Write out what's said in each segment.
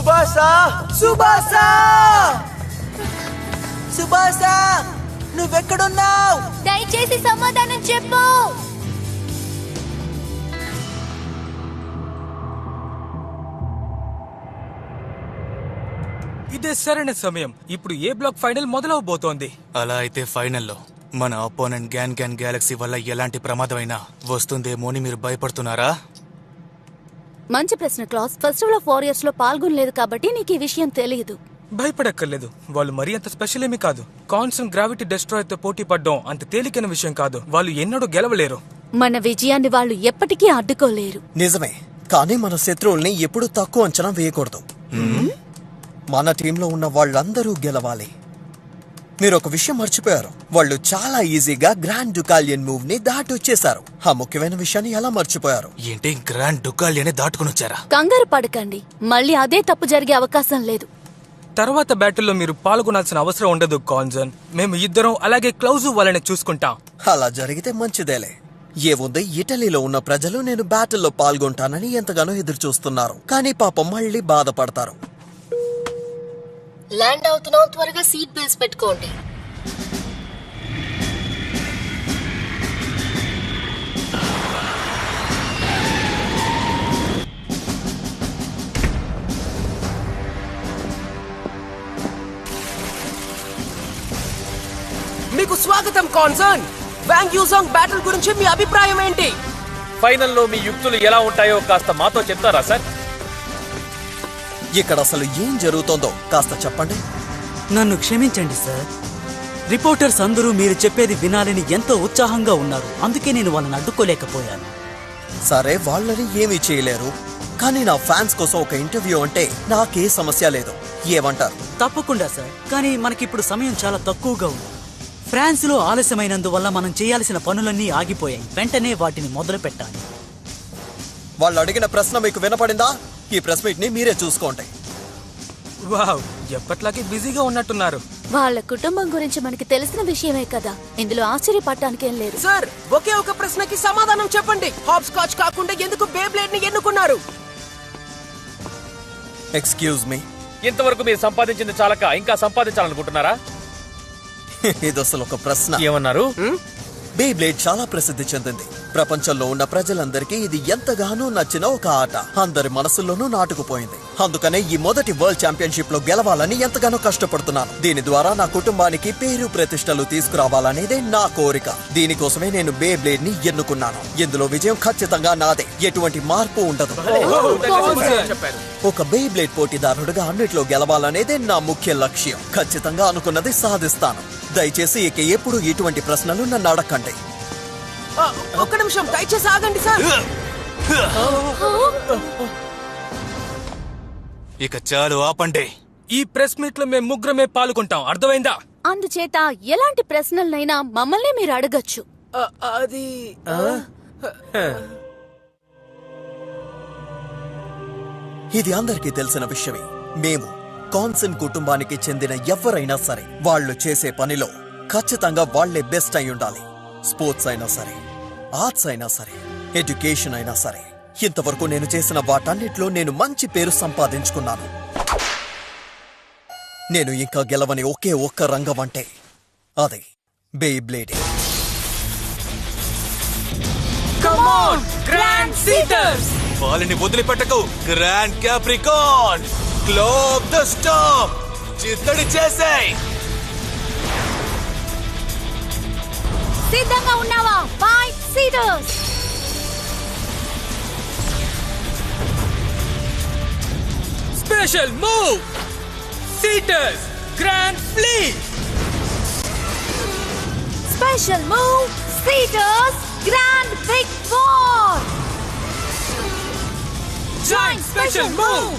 సుభాషా సుభాషా సుభాషా నువ్వెక్కడున్నావు? దయచేసి సమాధానం చెప్పు. ఇదే సరైన సమయం. ఇప్పుడు ఏ బ్లాక్ ఫైనల్ మొదలవబోతోంది. అలా అయితే ఫైనల్లో మన అపోనెంట్ గ్యాన్ గ్యాలక్సీ వల్ల ఎలాంటి ప్రమాదమైనా వస్తుందేమో అని మీరు భయపడుతున్నారా? మంచి ప్రశ్న క్లాస్. ఫెస్టివల్ ఆఫ్ వారియర్స్ లో పాల్గొనలేదు కాబట్టి నీకు ఈ విషయం తెలియదు. భయపడక్కర్లేదు. వాళ్ళు మరీ అంత స్పెషల్ ఏమీ కాదు. కాన్స్టెంట్ గ్రావిటీ డెస్ట్రాయర్ తో పోటీ పడ్డం అంత తేలికైన విషయం కాదు. వాళ్ళు ఎన్నడూ గెలవలేరు. మన విజయాన్ని వాళ్ళు ఎప్పటికీ అడ్డుకోలేరు. నిజమే, కానీ మన శత్రువుల్ని ఎప్పుడు తక్కువ అంచనా వేయకూడదు. మన టీంలో ఉన్న వాళ్ళందరూ గెలవాలి. మీరు ఒక విషయం మర్చిపోయారు. వాళ్ళు చాలా ఈజీగా గ్రాండ్ డుకాలియన్ మూవ్ ని దాటొచ్చేశారు. ఆ ముఖ్యమైన విషయాన్ని ఎలా మర్చిపోయారు? ఏంటి, గ్రాండ్ డుకాలియన్ దాటుకుని వచ్చారా? కంగారు పడకండి, మళ్ళీ అదే తప్పు జరిగే అవకాశం లేదు. తర్వాత బ్యాటిల్లో మీరు పాల్గొనాల్సిన అవసరం ఉండదు కాన్జన్. మేము ఇద్దరం అలాగే క్లౌజు వాళ్ళని చూసుకుంటాం. అలా జరిగితే మంచిదేలే. ఏముంది, ఇటలీలో ఉన్న ప్రజలు నేను బ్యాటిల్లో పాల్గొంటానని ఎంతగానో ఎదురు చూస్తున్నారు. కానీ పాపం మళ్ళీ బాధపడతారు. ల్యాండ్ అవుతున్నాం, త్వరగా సీట్ బెల్ట్స్ పెట్టుకోండి. మీకు స్వాగతం కాన్సర్న్. వాంగ్ యూజాంగ్ బ్యాటిల్ గురించి మీ అభిప్రాయం ఏంటి? ఫైనల్లో మీ యుక్తులు ఎలా ఉంటాయో కాస్త మాతో చెప్తారా సార్? ఇక్కడ అసలు ఏం జరుగుతోందో కాస్త చెప్పండి. నన్ను క్షమించండి సార్. రిపోర్టర్స్ అందరూ మీరు చెప్పేది వినాలని ఎంతో ఉత్సాహంగా ఉన్నారు. అందుకే నేను వాళ్ళని అడ్డుకోలేకపోయాను. సరే, వాళ్ళని ఏమీ చేయలేరు. కానీ నా ఫ్యాన్స్ కోసం ఒక ఇంటర్వ్యూ అంటే నాకే సమస్య లేదు. ఏమంటారు? తప్పకుండా సార్, కానీ మనకిప్పుడు సమయం చాలా తక్కువగా ఉంది. ఫ్రాన్స్ లో ఆలస్యమైనందువల్ల మనం చేయాల్సిన పనులన్నీ ఆగిపోయాయి. వెంటనే వాటిని మొదలు పెట్టాలి. వాళ్ళు అడిగిన ప్రశ్న మీకు వినపడిందా? ఈ ప్రెస్ మీట్ ని మీరే చూసుకోండి. వావ్, ఎప్పట్లాగే బిజీగా ఉన్నట్టున్నారు. వాళ్ళ కుటుంబం గురించి మనకి తెలిసిన విషయమే కదా, ఇందులో ఆశ్చర్యపడటానికేం లేదు. సార్, ఒకే ఒక ప్రశ్నకి సమాధానం చెప్పండి. హాప్ స్కాచ్ కాకుండా ఎందుకు బేబ్లేడ్ ని ఎన్నుకున్నారు? ఎక్స్క్యూజ్ మీ, ఇంతవరకు మీరు సంపాదించింది చాలక ఇంకా సంపాదించాలనుకుంటున్నారా? ఇది అసలు ఒక ప్రశ్న. ఏమన్నారు? బేబ్లేడ్ చాలా ప్రసిద్ధి చెందింది. ప్రపంచంలో ఉన్న ప్రజలందరికీ ఇది ఎంతగానో నచ్చిన ఒక ఆట. అందరి మనసుల్లోనూ నాటుకుపోయింది. అందుకనే ఈ మొదటి వరల్డ్ ఛాంపియన్షిప్ లో గెలవాలని ఎంతగానో కష్టపడుతున్నాను. దీని ద్వారా నా కుటుంబానికి పేరు ప్రతిష్టలు తీసుకురావాలనేదే నా కోరిక. దీనికోసమే నేను బేబ్లేడ్ ని ఎన్నుకున్నాను. ఇందులో విజయం ఖచ్చితంగా నాదే, ఎటువంటి మార్పు ఉండదు. ఒక బేబ్లేడ్ పోటీదారుడుగా అన్నిట్లో గెలవాలనేదే నా ముఖ్య లక్ష్యం. ఖచ్చితంగా అనుకున్నది సాధిస్తాను. దయచేసి ఇక ఎప్పుడు ఇటువంటి ప్రశ్నలు నన్ను అడగండి. ఒక్క నిమిషం, దయచేసి ఆగండి సార్. ఇక చాలు, ఆపండి. ఈ ప్రెస్ మీట్ లో మేము ముగ్గురమే పాల్గొంటాం, అర్థమైందా? అందుచేత ఎలాంటి ప్రశ్నలనైనా మమ్మల్ని మీరు అడగచ్చు. అది ఇది అందరికీ తెలిసిన విషయమే. మేము కాన్సన్ కుటుంబానికి చెందిన ఎవరైనా సరే వాళ్ళు చేసే పనిలో ఖచ్చితంగా వాళ్లే బెస్ట్ అయి ఉండాలి. స్పోర్ట్స్ అయినా సరే, ఆర్ట్స్ అయినా సరే, ఎడ్యుకేషన్ అయినా సరే. ఇంతవరకు నేను చేసిన వాటన్నిటిలో నేను మంచి పేరు సంపాదించుకున్నాను. నేను ఇంకా గెలవని ఒకే ఒక్క రంగం అంటే అదే Beyblade. Come on Grand Cetus, వాళ్ళని వదిలిపెట్టకు. Grand Capricorn, globe the storm, చిత్తడి చేసేయ్. సిద్ధంగా ఉన్నావా? 5 Cetus. Special move, Cetus Grand Fleet. Special move, Cetus grand big war. Joint special move,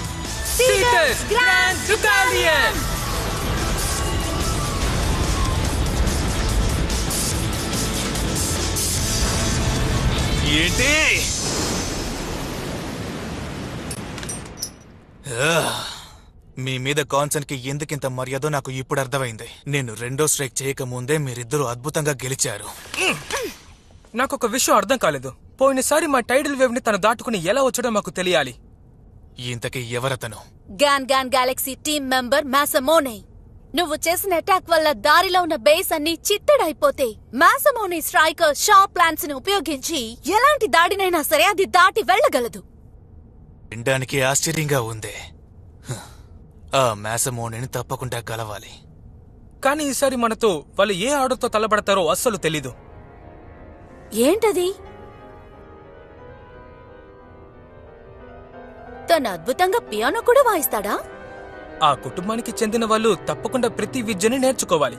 Cetus Grand Deucalion. ఏంటి? మీ మీద కాన్సన్ కి ఎందుకింత మర్యాదో నాకు ఇప్పుడు అర్థమైంది. నేను రెండో స్ట్రైక్ చేయక ముందే మీరిద్దరూ అద్భుతంగా గెలిచారు. నాకు ఒక విషయం అర్థం కాలేదు. పోయినసారి మా టైడల్ వేవ్ ని తను దాటుకుని ఎలా వచ్చాడో మాకు తెలియాలి. ఇంతకీ ఎవరతను? Gan Gan Galaxy team member Masamune. నువ్వు చేసిన అటాక్ వల్ల దారిలో ఉన్న బేస్ అన్ని చిత్తడైపోతే మాసమోనే స్ట్రైకర్ షా ప్లాన్స్ ని ఉపయోగించి ఎలాంటి దాడినైనా సరే అది దాటి వెళ్ళగలదు. వినడానికి ఆశ్చర్యంగా ఉంది. ఆ మాసమోనేని తప్పకుండా కలవాలి. కానీ ఈసారి మనతో వాళ్ళు ఏ ఆర్డర్తో తలబడతారో అస్సలు తెలీదు. ఏంటది? తను అద్భుతంగా పియానో కూడా వాయిస్తాడా? ఆ కుటుంబానికి చెందిన వాళ్ళు తప్పకుండా ప్రతి విద్యని నేర్చుకోవాలి.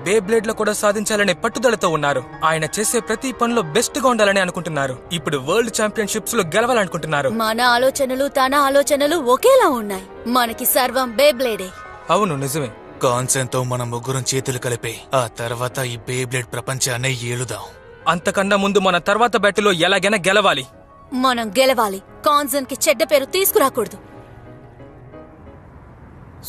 బేబ్లేడ్ లో కూడా సాధించాలనే పట్టుదలతో ఉన్నారు. ఆయన చేసే ప్రతి పనిలో బెస్ట్ గా ఉండాలని అనుకుంటున్నారు. ఇప్పుడు వరల్డ్ ఛాంపియన్షిప్స్ లో గెలవాలనుకుంటున్నారు. మన ఆలోచనలు తన ఆలోచనలు ఒకేలా ఉన్నాయి. మనకి సర్వం బేబ్లేడే. అవును, నిజమే. కాన్సెన్ తో మన ముగ్గురం చేతులు కలిపి ఆ తర్వాత ఈ బేబ్లేడ్ ప్రపంచాన్ని ఏలుదాం. అంతకన్నా ముందు మన తర్వాత బ్యాటిల్లో ఎలాగైనా గెలవాలి. మనం గెలవాలి. కాన్సన్ కి చెడ్డ పేరు తీసుకురాకూడదు.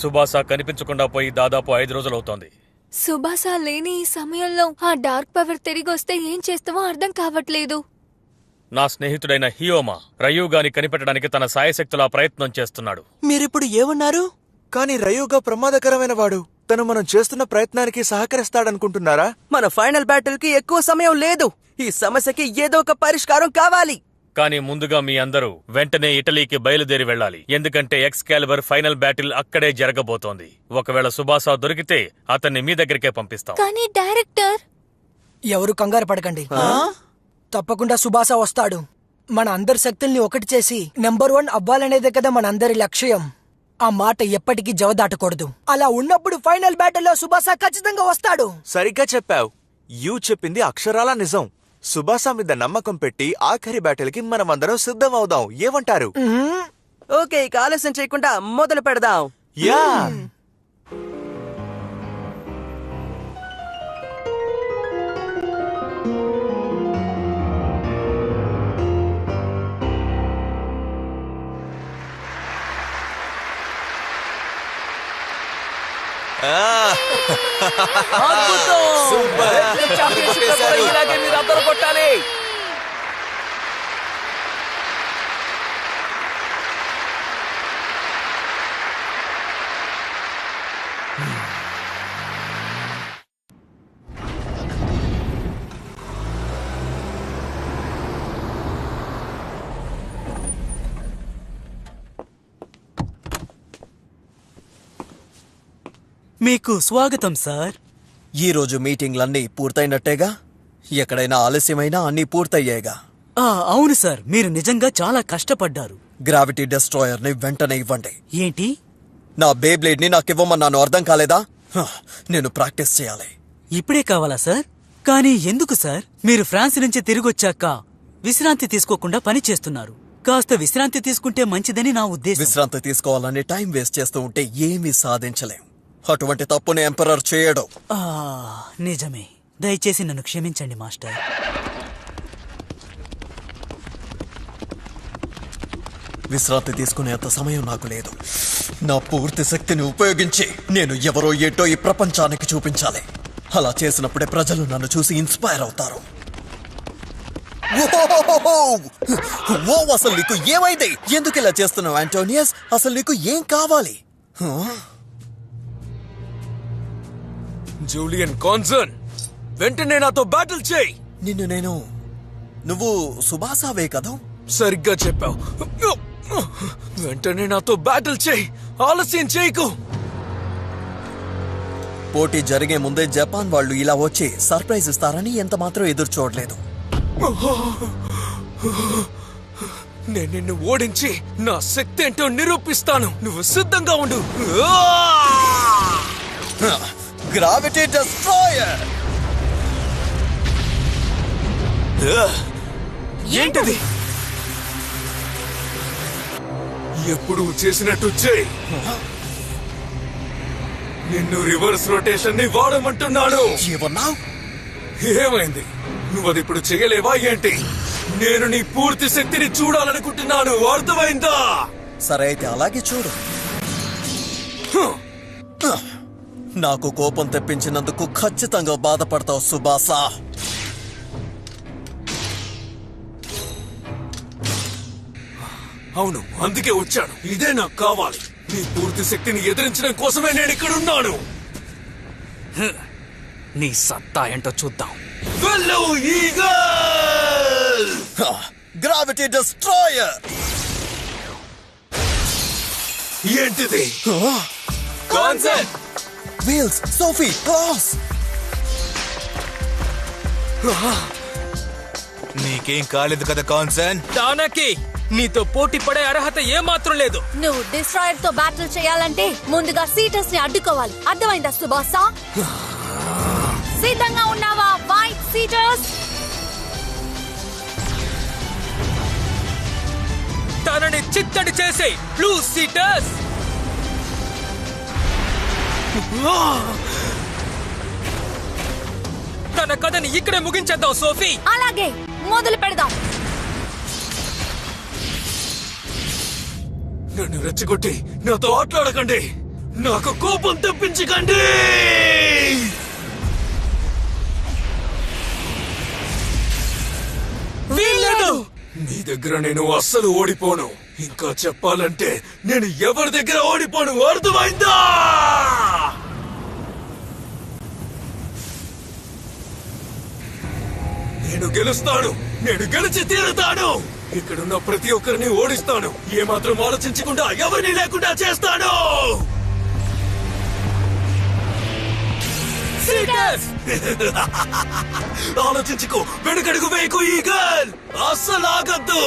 సుబాసా కనిపించకుండా పోయి దాదాపు 5 రోజులవుతోంది. సుబాసా లేని ఈ సమయంలో ఆ డార్క్ పవర్ తిరిగొస్తే ఏం చేస్తావో అర్థం కావట్లేదు. నా స్నేహితుడైన హియోమా రయూగాని కనిపెట్టడానికి తన సాయశక్తులా ప్రయత్నం చేస్తున్నాడు. మీరిప్పుడు ఏమన్నారు? కానీ రయూగా ప్రమాదకరమైన వాడు. తను మనం చేస్తున్న ప్రయత్నానికి సహకరిస్తాడనుకుంటున్నారా? మన ఫైనల్ బ్యాటిల్ కి ఎక్కువ సమయం లేదు. ఈ సమస్యకి ఏదో ఒక పరిష్కారం కావాలి. కానీ ముందుగా మీ అందరూ వెంటనే ఇటలీకి బయలుదేరి వెళ్ళాలి. ఎందుకంటే ఎక్స్కాలిబర్ ఫైనల్ బ్యాటిల్ అక్కడే జరగబోతోంది. ఒకవేళ సుబాసా దొరికితే అతన్ని మీ దగ్గరికే పంపిస్తాం. కానీ డైరెక్టర్, ఎవరు కంగారు పడకండి. తప్పకుండా సుబాసా వస్తాడు. మన అందరి శక్తుల్ని ఒకటి చేసి నెంబర్ 1 అవ్వాలనేదే కదా మనందరి లక్ష్యం. ఆ మాట ఎప్పటికీ జవదాటకూడదు. అలా ఉన్నప్పుడు ఫైనల్ బ్యాటిల్లో సుబాసా ఖచ్చితంగా వస్తాడు. సరిగ్గా చెప్పావు. యూ చెప్పింది అక్షరాల నిజం. సుబాసా మీద నమ్మకం పెట్టి ఆఖరి బ్యాటిల్ కి మనమందరం సిద్ధం అవుదాం. ఏమంటారు? ఓకే, ఇక ఆలస్యం చేయకుండా మొదలు పెడదాం. యా. ఇలాగే మీరు అందరూ కొట్టాలి. మీకు స్వాగతం సార్. ఈ రోజు మీటింగ్లన్నీ పూర్తయినట్టేగా? ఎక్కడైనా ఆలస్యమైనా అన్నీ పూర్తయ్యేగా? అవును సార్, మీరు నిజంగా చాలా కష్టపడ్డారు. గ్రావిటీ డెస్ట్రాయర్ ని వెంటనే ఇవ్వండి. ఏంటి? నా బేబ్లేడ్ ని నాకివ్వమన్నాను, అర్థం కాలేదా? నేను ప్రాక్టీస్ చేయాలి. ఇప్పుడే కావాలా సార్? కానీ ఎందుకు సార్? మీరు ఫ్రాన్స్ నుంచి తిరిగొచ్చాక విశ్రాంతి తీసుకోకుండా పని చేస్తున్నారు. కాస్త విశ్రాంతి తీసుకుంటే మంచిదని నా ఉద్దేశం. విశ్రాంతి తీసుకోవాలని టైం వేస్ట్ చేస్తూ ఉంటే ఏమీ సాధించలేం. అటువంటి తప్పుని ఎంపరర్ చేయడు. నిజమే. దయచేసి నన్ను క్షమించండి మాస్టర్. విశ్రాంతి తీసుకునేంత సమయం నాకు లేదు. నా పూర్తి శక్తిని ఉపయోగించి నేను ఎవరో ఏంటో ఈ ప్రపంచానికి చూపించాలి. అలా చేసినప్పుడే ప్రజలు నన్ను చూసి ఇన్స్పైర్ అవుతారు. అసలు నీకు ఏమైంది? ఎందుకు ఇలా చేస్తున్నావు ఆంటోనియస్? అసలు నీకు ఏం కావాలి? జూలియన్ కాన్సన్, వెంటనే నాతో బ్యాటిల్ చేయి. నువ్వు సుబాసావే కదా? సరిగ్గా చెప్పావు. వెంటనే నాతో బ్యాటిల్ చేయి. ఆలస్యం చేయకు. పోటీ జరిగే ముందే జపాన్ వాళ్ళు ఇలా వచ్చి సర్ప్రైజ్ ఇస్తారని ఎంత మాత్రం ఎదురు చూడలేదు. నేను నిన్ను ఓడించి నా శక్తి ఏంటో నిరూపిస్తాను. నువ్వు సిద్ధంగా ఉండు. Gravity destroyer. ఏంటది? ఎప్పుడు చేసినట్టు చేయి. నిన్ను రివర్స్ రొటేషన్ ని వాడమంటున్నాను. ఏమైంది? నువ్వు అది ఇప్పుడు చేయలేవా ఏంటి? నేను నీ పూర్తి శక్తిని చూడాలనుకుంటున్నాను. అర్థమైందా? సరే అయితే అలాగే చూడు. నాకు కోపం తెప్పించినందుకు ఖచ్చితంగా బాధపడతావు సుబాసా. అవును, అందుకే వచ్చాను. ఇదే నాకు కావాలి. నీ పూర్తి శక్తిని ఎదిరించడం కోసమే నేను ఇక్కడ ఉన్నాను. నీ సత్తా ఏంటో చూద్దాం. వెళ్ళు ఈగల్! Gravity destroyer! ఏంటిది? కాన్సెప్ట్! Wheels, Sophie, class! నీకేం కాలేదు కదా కాన్సన్? తానకి నీతో పోటీ పడే అర్హత ఏమాత్రం లేదు. నువ్వు డిస్ట్రాయర్ తో బ్యాటిల్ చేయాలంటే ముందుగా సీటర్స్ ని అడ్డుకోవాలి. అర్థమైందా సుబాసా? సిద్ధంగా ఉన్నావా వైట్ సీటర్స్? తనని చిత్తడి చేసే బ్లూ సీటర్స్! తన కథని ఇక్కడే ముగించేద్దాం సోఫీ. అలాగే మొదలు పెడదాం. నన్ను రెచ్చగొట్టి నాతో ఆటలాడకండి. నాకు కోపం తెప్పించకండి. వీల్లేదు. నీ దగ్గర నేను అస్సలు ఓడిపోను. ఇంకా చెప్పాలంటే నేను ఎవరి దగ్గర ఓడిపోను. అర్థమైందా? నేను గెలుస్తాను. నేను గెలిచి తీరుతాను. ఇక్కడున్న ప్రతి ఒక్కరిని ఓడిస్తాను. ఏమాత్రం ఆలోచించకుండా ఎవరిని లేకుండా చేస్తాను. ఆలోచించుకో, వెనుకడుగు వేయకు ఈగల్. అస్సలు ఆగద్దు.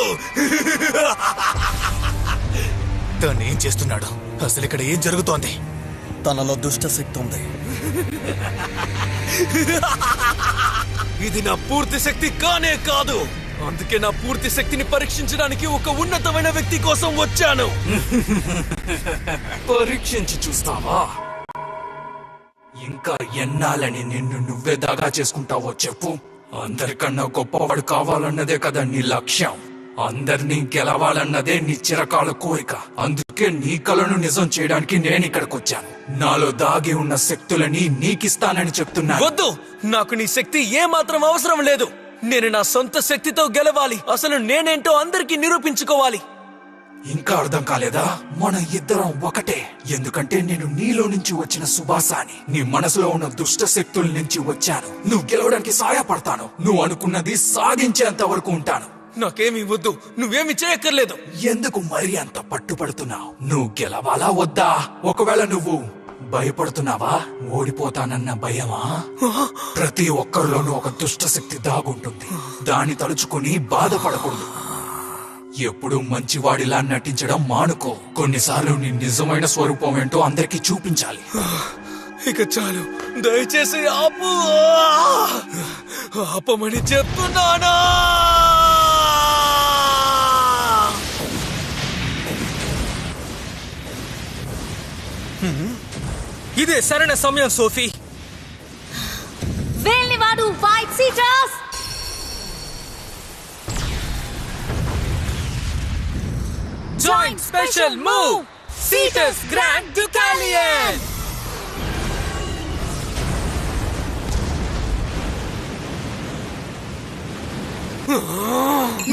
తను ఏం చేస్తున్నాడు? అసలు ఇక్కడ ఏం జరుగుతోంది? తనలో దుష్ట శక్తి ఉంది. ఇది నా పూర్తి శక్తి కానే కాదు. అందుకే నా పూర్తి శక్తిని పరీక్షించడానికి ఒక ఉన్నతమైన వ్యక్తి కోసం వచ్చాను. పరీక్షించి చూస్తావా? ఇంకా ఎన్నాలని నిన్ను నువ్వే దాగా చేసుకుంటావో చెప్పు. అందరికన్నా గొప్పవాడు కావాలన్నదే కదా నీ లక్ష్యం. అందరినీ గెలవాలన్నదే నీ చిరకాల కోరిక. అందుకే నీ కలను నిజం చేయడానికి నేను ఇక్కడికి వచ్చాను. నాలో దాగి ఉన్న శక్తులని నీకిస్తానని చెప్తున్నా. వద్దు, నాకు నీ శక్తి ఏమాత్రం అవసరం లేదు. నేను నా సొంత శక్తితో గెలవాలి. అసలు నేనేంటో అందరికీ నిరూపించుకోవాలి. ఇంకా అర్థం కాలేదా? మనం ఇద్దరం ఒకటే. ఎందుకంటే నేను నీలో నుంచి వచ్చిన సుబాసాని. నీ మనసులో ఉన్న దుష్ట శక్తుల నుంచి వచ్చాను. నువ్వు గెలవడానికి సహాయపడతాను. నువ్వు అనుకున్నది సాధించేంత వరకు ఉంటాను. నాకేమీ వద్దు, నువ్వేమి చేయక్కర్లేదు. ఎందుకు మరి అంత పట్టుపడుతున్నావు? నువ్వు గెలవాలా వద్దా? ఒకవేళ నువ్వు భయపడుతున్నావా? ఓడిపోతానన్న భయమా? ప్రతి ఒక్కరిలోనూ ఒక దుష్ట శక్తి దాగుంటుంది. దాన్ని తలుచుకుని బాధపడకూడదు. ఎప్పుడు మంచివాడిలా నటించడం మానుకో. కొన్నిసార్లు నీ నిజమైన స్వరూపం ఏంటో అందరికీ చూపించాలి. ఇక చాలు, దయచేసి ఆపు. ఆపమని చెప్తున్నానా? ఇదే సరైన సమయం సోఫీ. వెళ్ళివాడు white Cetus. Joint special move Cetus Grand Deucalion.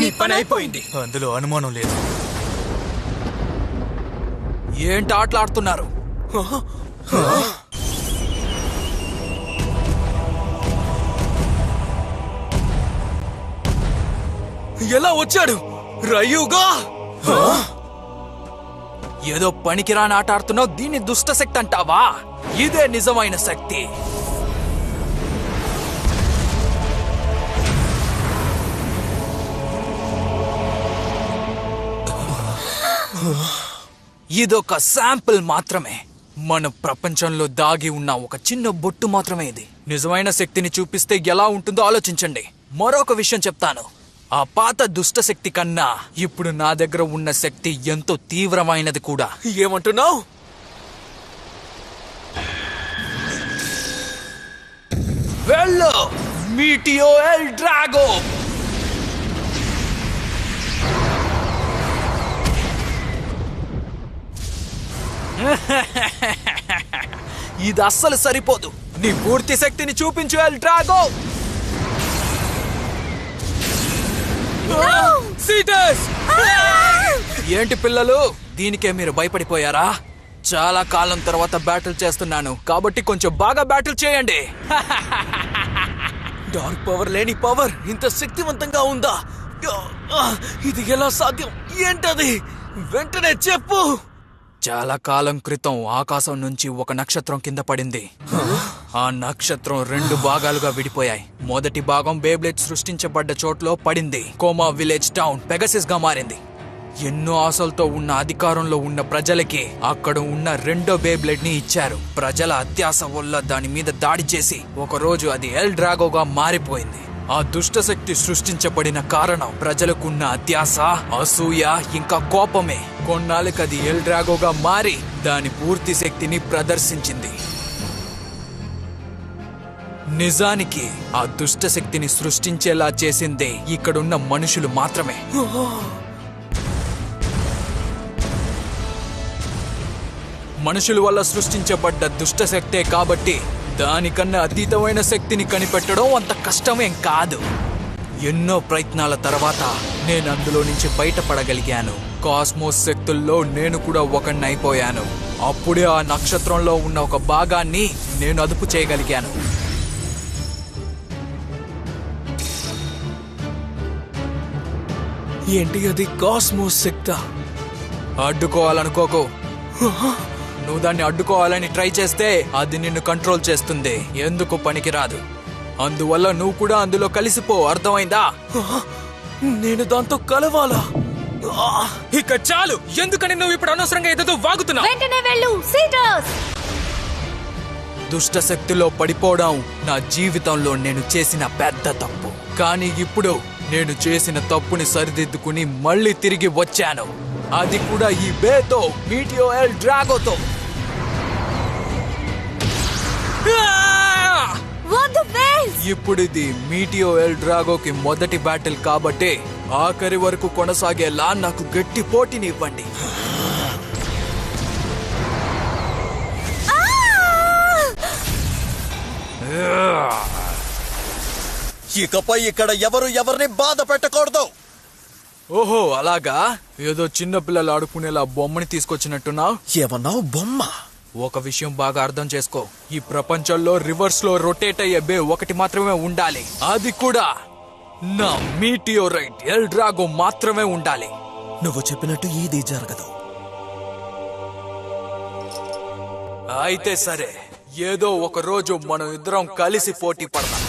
నీ పని అయిపోయింది. అందులో అనుమానం లేదు. ఏంటి ఆటలాడుతున్నారు? ఎలా వచ్చాడు? రయ్యూగా ఏదో పనికిరాని ఆట ఆడుతున్నావు. దీన్ని దుష్ట శక్తి అంటావా? ఇదే నిజమైన శక్తి. ఇదొక శాంపిల్ మాత్రమే. మన ప్రపంచంలో దాగి ఉన్న ఒక చిన్న బొట్టు మాత్రమే ఇది. నిజమైన శక్తిని చూపిస్తే ఎలా ఉంటుందో ఆలోచించండి. మరొక విషయం చెప్తాను. ఆ పాత దుష్ట శక్తి కన్నా ఇప్పుడు నా దగ్గర ఉన్న శక్తి ఎంతో తీవ్రమైనది కూడా. ఏమంటున్నావు? వెళ్ళు మీటియో ఎల్ డ్రాగో. ఇది అస్సలు సరిపోదు. నీ పూర్తి శక్తిని చూపించు ఎల్ డ్రాగో. సీటర్స్ ఏంటి పిల్లలు, దీనికే మీరు భయపడిపోయారా? చాలా కాలం తర్వాత బ్యాటిల్ చేస్తున్నాను కాబట్టి కొంచెం బాగా బ్యాటిల్ చేయండి. డార్క్ పవర్ లేని పవర్ ఇంత శక్తివంతంగా ఉందా? ఇది ఎలా సాధ్యం? ఏంటది? వెంటనే చెప్పు. చాలా కాలం క్రితం ఆకాశం నుంచి ఒక నక్షత్రం కింద పడింది. ఆ నక్షత్రం 2 భాగాలుగా విడిపోయాయి. మొదటి భాగం బేబ్లేడ్ సృష్టించబడ్డ చోట్లో పడింది. కోమా విలేజ్ టౌన్ పెగసిస్ గా మారింది. ఎన్నో ఆశలతో ఉన్న అధికారంలో ఉన్న ప్రజలకి అక్కడ ఉన్న 2వ బేబ్లేడ్ ని ఇచ్చారు. ప్రజల అత్యాశ వల్ల దాని మీద దాడి చేసి ఒకరోజు అది ఎల్ డ్రాగోగా మారిపోయింది. ఆ దుష్టశక్తి సృష్టించబడిన కారణం ప్రజలకున్న అత్యాశ, అసూయ ఇంకా కోపమే. కొన్నాళ్ళకి అది ఎల్ డ్రాగోగా మారి దాని పూర్తి శక్తిని ప్రదర్శించింది. నిజానికి ఆ దుష్టశక్తిని సృష్టించేలా చేసిందే ఇక్కడున్న మనుషులు మాత్రమే. మనుషుల వల్ల సృష్టించబడ్డ దుష్టశక్తే కాబట్టి దానికన్నా అతీతమైన శక్తిని కనిపెట్టడం అంత కష్టమేం కాదు. ఎన్నో ప్రయత్నాల తర్వాత నేను అందులో నుంచి బయటపడగలిగాను. కాస్మోస్ శక్తుల్లో నేను కూడా ఒకణ్ణైపోయాను. అప్పుడే ఆ నక్షత్రంలో ఉన్న ఒక భాగాన్ని నేను అదుపు చేయగలిగాను. ఏంటి అది? కాస్మోస్ శక్తి? అడ్డుకోవాలనుకోకు. నువ్వు దాన్ని అడ్డుకోవాలని ట్రై చేస్తే అది నిన్ను కంట్రోల్ చేస్తుంది. ఎందుకు పనికిరాదు. అందువల్ల నువ్వు కూడా అందులో కలిసిపో. అర్థమైందా? నేను దాంతో కలవాలా? ఇక చాలు. ఎందుకని నువ్వు ఇప్పుడు అనవసరంగా ఏదో వాగుతున్నావు? వెంటనే వెళ్ళు సీటర్స్. దుష్ట శక్తిలో పడిపోవడం నా జీవితంలో నేను చేసిన పెద్ద తప్పు. కానీ ఇప్పుడు నేను చేసిన తప్పుని సరిదిద్దుకుని మళ్ళీ తిరిగి వచ్చాను. అది కూడా ఈ బేతో, మీటియో ఎల్ డ్రాగోతో. ఇప్పుడు ఇది మీటియో ఎల్ డ్రాగోకి మొదటి బ్యాటిల్ కాబట్టి ఆఖరి వరకు కొనసాగేలా నాకు గట్టి పోటీని ఇవ్వండి. ఇకపై ఇక్కడ ఎవరు ఎవరిని బాధ పెట్టకూడదు. ఓహో అలాగా? ఏదో చిన్న పిల్లలు ఆడుకునేలా బొమ్మని తీసుకొచ్చినట్టున్నావు. ఏమన్నావు? బొమ్మ? ఒక విషయం బాగా అర్థం చేసుకో. ఈ ప్రపంచంలో రివర్స్ లో రొటేట్ అయ్యే బే ఒకటి మాత్రమే ఉండాలి. అది కూడా నా మీటియోరైట్ ఎల్ డ్రాగో మాత్రమే ఉండాలి. నువ్వు చెప్పినట్టు ఇది జరగదు. అయితే సరే, ఏదో ఒక రోజు మనం ఇద్దరం కలిసి పోటీ పడదాం.